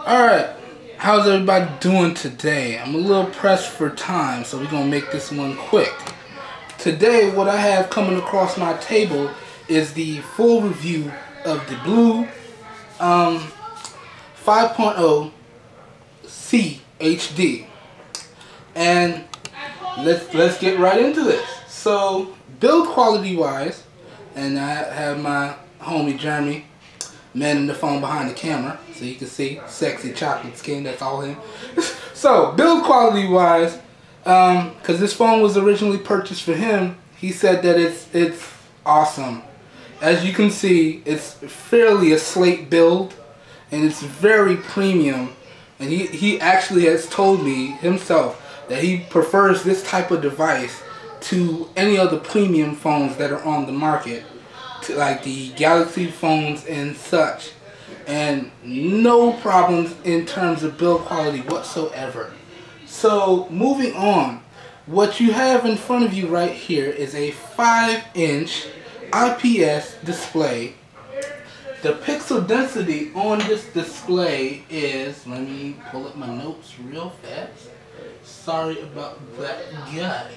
Alright, how's everybody doing today? I'm a little pressed for time, so we're going to make this one quick. Today, what I have coming across my table is the full review of the BLU 5.0 HD. And let's get right into this. So, build quality wise, and I have my homie Jeremy manning the phone behind the camera, so you can see sexy chocolate skin. That's all him. So build quality wise, because this phone was originally purchased for him, he said that it's awesome. As you can see, it's fairly a slate build, and it's very premium. And he actually has told me himself that he prefers this type of device to any other premium phones that are on the market, to like the Galaxy phones and such, and no problems in terms of build quality whatsoever. So moving on, what you have in front of you right here is a 5-inch IPS display. The pixel density on this display is, let me pull up my notes real fast, sorry about that guys.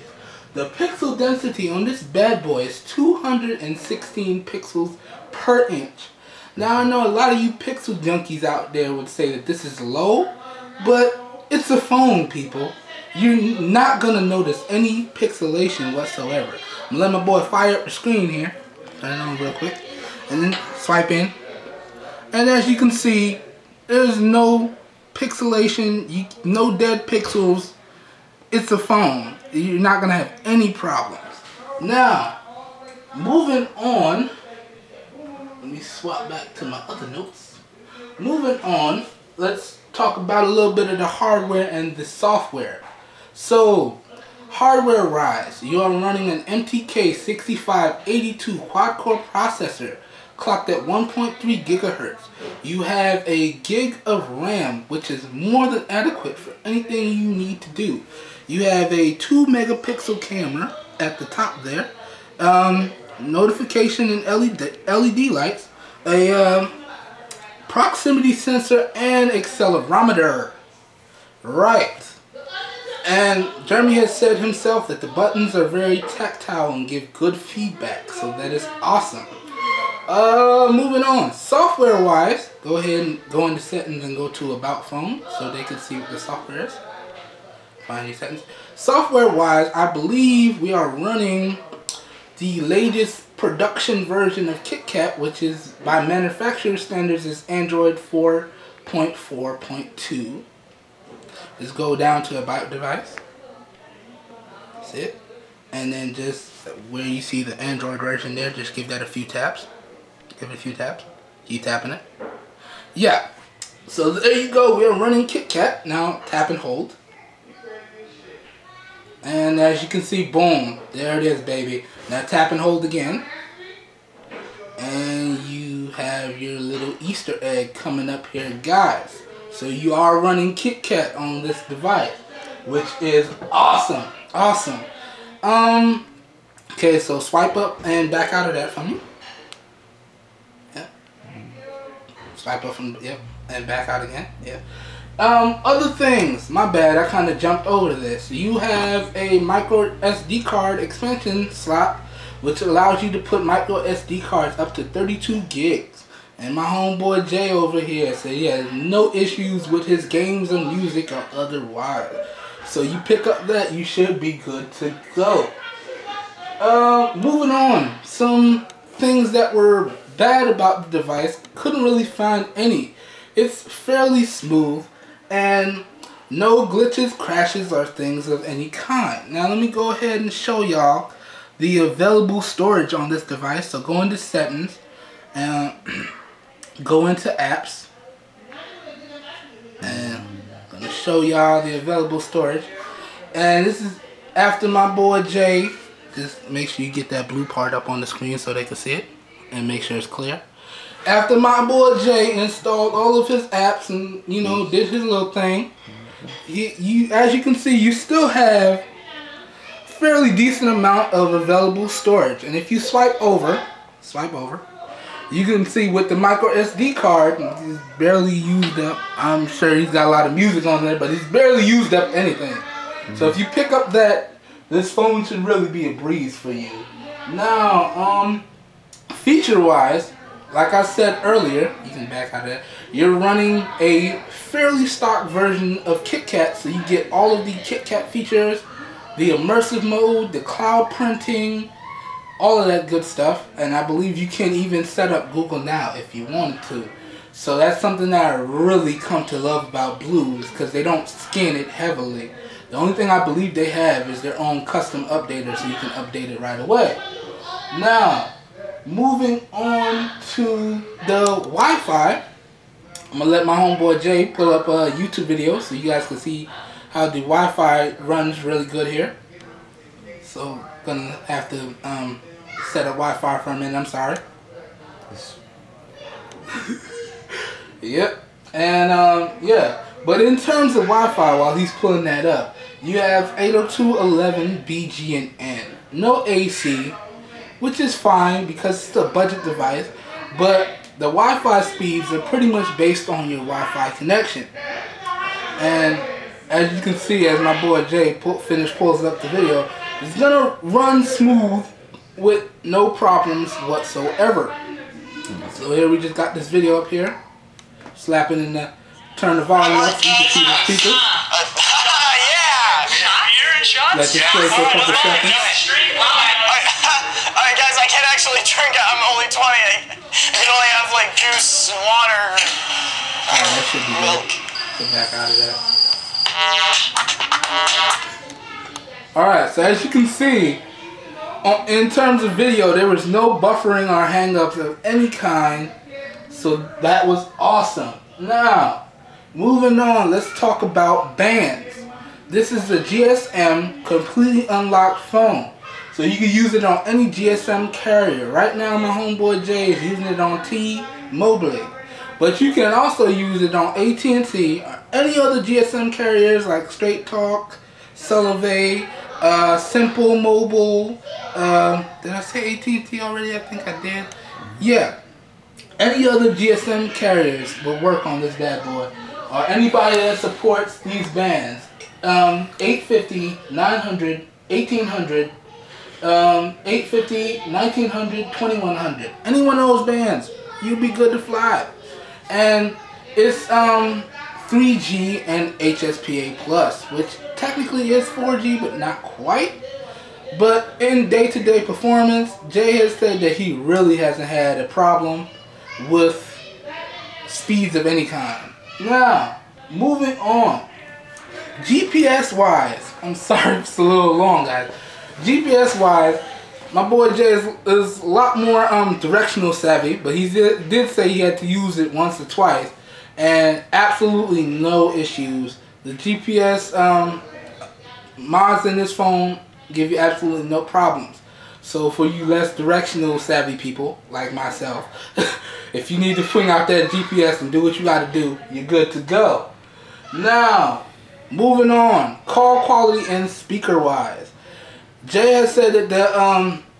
The pixel density on this bad boy is 216 pixels per inch. Now I know a lot of you pixel junkies out there would say that this is low, but it's a phone, people. You're not going to notice any pixelation whatsoever. I'm going to let my boy fire up the screen here. Turn it on real quick. And then swipe in. And as you can see, there's no pixelation, no dead pixels. It's a phone. You're not going to have any problems. Now, moving on. Let me swap back to my other notes. Moving on, let's talk about a little bit of the hardware and the software. So, hardware-wise, you are running an MTK 6582 quad-core processor clocked at 1.3 gigahertz. You have a gig of RAM, which is more than adequate for anything you need to do. You have a 2 megapixel camera at the top there, notification and LED lights, a proximity sensor, and accelerometer. Right. And Jeremy has said himself that the buttons are very tactile and give good feedback, so that is awesome. Moving on, software wise, go ahead and go into settings and go to about phone so they can see what the software is. Find your settings. Software wise, I believe we are running the latest production version of KitKat, which is by manufacturer standards is Android 4.4.2. Just go down to about device. That's it. And then just where you see the Android version there, just give that a few taps. Give it a few taps. Keep tapping it. Yeah. So there you go. We are running KitKat. Now tap and hold. And as you can see, boom. There it is, baby. Now tap and hold again. And you have your little Easter egg coming up here, guys. So you are running KitKat on this device, which is awesome. Awesome. Okay, so swipe up and back out of that for me. Yep. Swipe up from, yep, and back out again. Yep. Other things, my bad, I kind of jumped over this. You have a micro SD card expansion slot, which allows you to put micro SD cards up to 32 gigs. And my homeboy Jay over here said he has no issues with his games and music or otherwise. So you pick up that, you should be good to go. Moving on, some things that were bad about the device, couldn't really find any. It's fairly smooth and no glitches, crashes, or things of any kind. Now let me go ahead and show y'all the available storage on this device. So go into settings and go into apps, and I'm gonna show y'all the available storage. And this is after my boy Jay. Just make sure you get that blue part up on the screen so they can see it and make sure it's clear. After my boy Jay installed all of his apps and, you know, did his little thing, as you can see, you still have a fairly decent amount of available storage. And if you swipe over, You can see with the micro SD card, he's barely used up. I'm sure he's got a lot of music on there, but he's barely used up anything. So if you pick up that, this phone should really be a breeze for you. Now, feature-wise, like I said earlier, you can back out of that, you're running a fairly stock version of KitKat, so you get all of the KitKat features, the immersive mode, the cloud printing, all of that good stuff. And I believe you can even set up Google Now if you wanted to. So that's something that I really come to love about BLUs, because they don't scan it heavily. The only thing I believe they have is their own custom updater, so you can update it right away. Now, moving on to the Wi-Fi, I'm going to let my homeboy Jay pull up a YouTube video so you guys can see how the Wi-Fi runs really good here. So, going to have to set up Wi-Fi for a minute, I'm sorry. Yep. And, yeah. But in terms of Wi-Fi, while he's pulling that up, you have 802.11 BG and N. No AC, which is fine because it's a budget device, but the Wi-Fi speeds are pretty much based on your Wi-Fi connection. And as you can see, as my boy Jay pulls up the video, it's gonna run smooth with no problems whatsoever. So here we just got this video up here, slapping in the, turn the volume up so you can see the speakers. Let this play for a couple seconds. Alright guys, I can't actually drink it. I'm only 20. I can only have like juice and water. Alright, that should be good. Get back out of that. Alright, so as you can see, in terms of video, there was no buffering or hang-ups of any kind. So that was awesome. Now, moving on, let's talk about bands. This is the GSM completely unlocked phone. So you can use it on any GSM carrier. Right now my homeboy Jay is using it on T-Mobile. But you can also use it on AT&T or any other GSM carriers like Straight Talk, Cellave, Simple Mobile. Did I say AT&T already? I think I did. Yeah. Any other GSM carriers will work on this bad boy. Or anybody that supports these bands. 850, 900, 1800, 850, 1900, 2100. Any one of those bands, you'll be good to fly. And it's 3G and HSPA Plus, which technically is 4G, but not quite. But in day-to-day performance, Jay has said that he really hasn't had a problem with speeds of any kind. Now, moving on. GPS-wise, I'm sorry it's a little long, guys. GPS-wise, my boy Jay is a lot more directional savvy, but he did say he had to use it once or twice, and absolutely no issues. The GPS mods in this phone give you absolutely no problems. So for you less directional savvy people like myself, if you need to swing out that GPS and do what you gotta do, you're good to go. Now, moving on, call quality and speaker wise. Jay has said that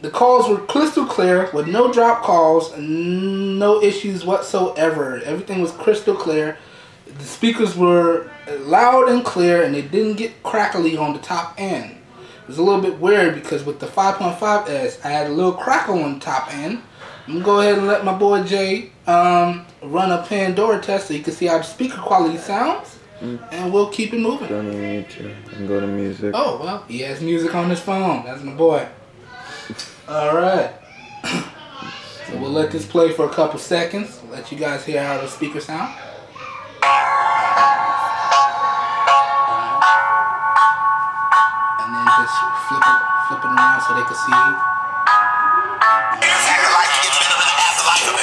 the calls were crystal clear with no drop calls, no issues whatsoever. Everything was crystal clear. The speakers were loud and clear, and they didn't get crackly on the top end. It was a little bit weird because with the 5.5S, I had a little crackle on the top end. I'm going to go ahead and let my boy Jay run a Pandora test so you can see how the speaker quality sounds. And we'll keep it moving. Don't even need to. I can go to music. Oh, well, he has music on his phone. That's my boy. Alright. So we'll let this play for a couple seconds. Let you guys hear how the speakers sound. And then just flip it around so they can see you.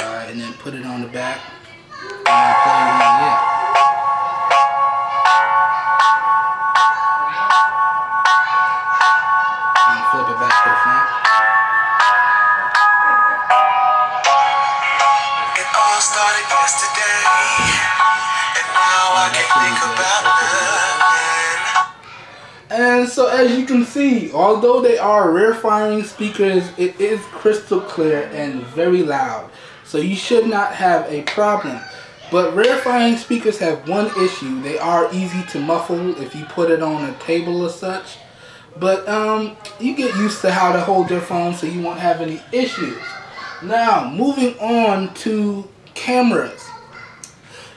Alright, and then put it on the back. And then play it again, yeah. Flip it back to the front. It all started yesterday, and now I can think about nothing. And so as you can see, although they are rear firing speakers, it is crystal clear and very loud. So you should not have a problem. But rear firing speakers have one issue. They are easy to muffle if you put it on a table or such. But you get used to how to hold your phone so you won't have any issues. Now, moving on to cameras.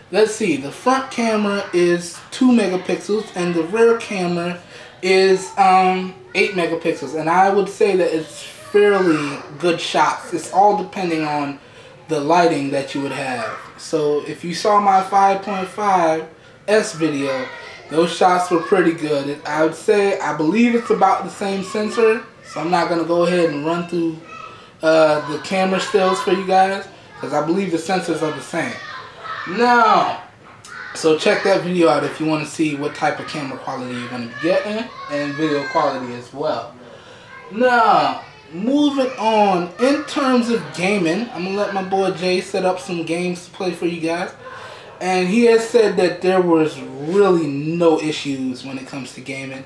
Let's see, the front camera is 2 megapixels and the rear camera is 8 megapixels. And I would say that it's fairly good shots. It's all depending on the lighting that you would have. So if you saw my 5.5S video, those shots were pretty good. I would say, I believe it's about the same sensor. So I'm not going to go ahead and run through the camera stills for you guys, because I believe the sensors are the same. Now, so check that video out if you want to see what type of camera quality you're going to be getting, and video quality as well. Now, moving on, in terms of gaming, I'm going to let my boy Jay set up some games to play for you guys. And he has said that there was really no issues when it comes to gaming.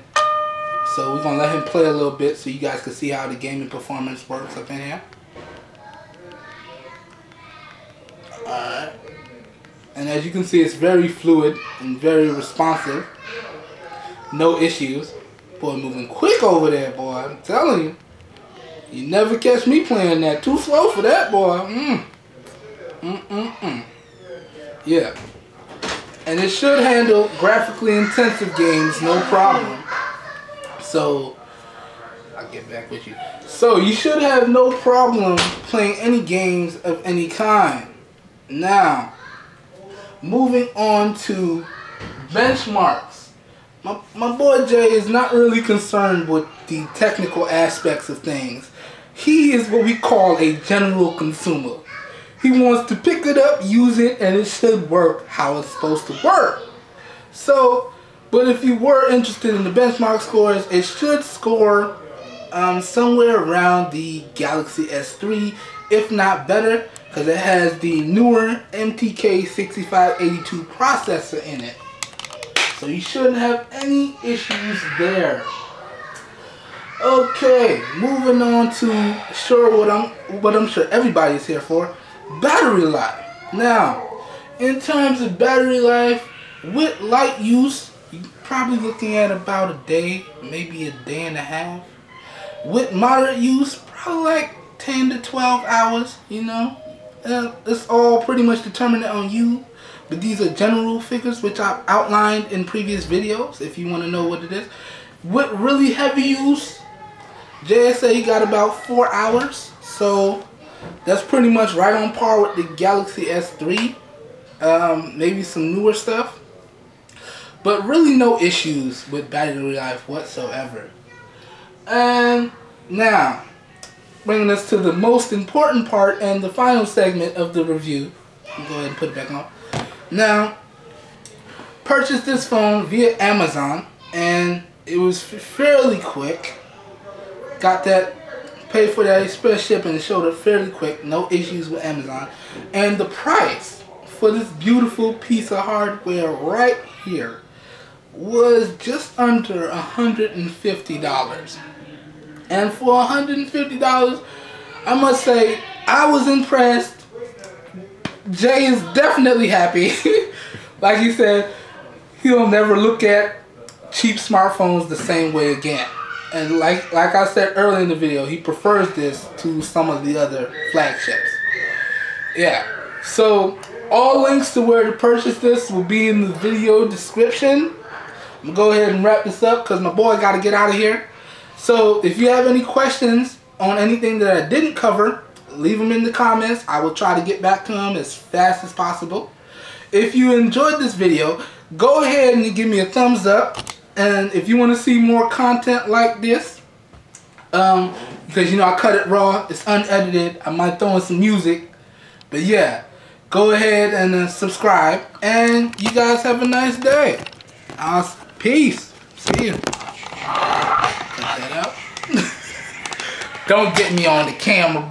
So we're going to let him play a little bit so you guys can see how the gaming performance works up in here. Alright. And as you can see, it's very fluid and very responsive. No issues. Boy, moving quick over there, boy. I'm telling you. You never catch me playing that. Too slow for that, boy. Yeah. And it should handle graphically intensive games, no problem. So, I'll get back with you. So, you should have no problem playing any games of any kind. Now, moving on to benchmarks. My boy Jay is not really concerned with the technical aspects of things. He is what we call a general consumer. He wants to pick it up, use it, and it should work how it's supposed to work. So, but if you were interested in the benchmark scores, it should score somewhere around the Galaxy S3, if not better, because it has the newer MTK 6582 processor in it. So you shouldn't have any issues there. Okay, moving on to what I'm sure everybody's here for. Battery life. Now, in terms of battery life, with light use, you're probably looking at about a day, maybe a day and a half. With moderate use, probably like 10 to 12 hours, you know. It's all pretty much determined on you. But these are general figures which I've outlined in previous videos if you want to know what it is. With really heavy use, JSA he got about 4 hours. So that's pretty much right on par with the Galaxy S3. Maybe some newer stuff. But really no issues with battery life whatsoever. And now, bringing us to the most important part and the final segment of the review. I'll go ahead and put it back on. Now, purchased this phone via Amazon, and it was fairly quick. Got that, paid for that express shipping, and showed up fairly quick. No issues with Amazon. And the price for this beautiful piece of hardware right here was just under $150. And for $150, I must say, I was impressed. Jay is definitely happy. Like he said, he'll never look at cheap smartphones the same way again. And like I said earlier in the video, he prefers this to some of the other flagships. Yeah. So, all links to where to purchase this will be in the video description. I'm going to go ahead and wrap this up because my boy got to get out of here. So, if you have any questions on anything that I didn't cover, leave them in the comments. I will try to get back to them as fast as possible. If you enjoyed this video, go ahead and give me a thumbs up. And if you want to see more content like this, because you know I cut it raw, it's unedited, I might throw in some music. But yeah, go ahead and subscribe. And you guys have a nice day. Peace. See you. Cut that out. Don't get me on the camera, bro.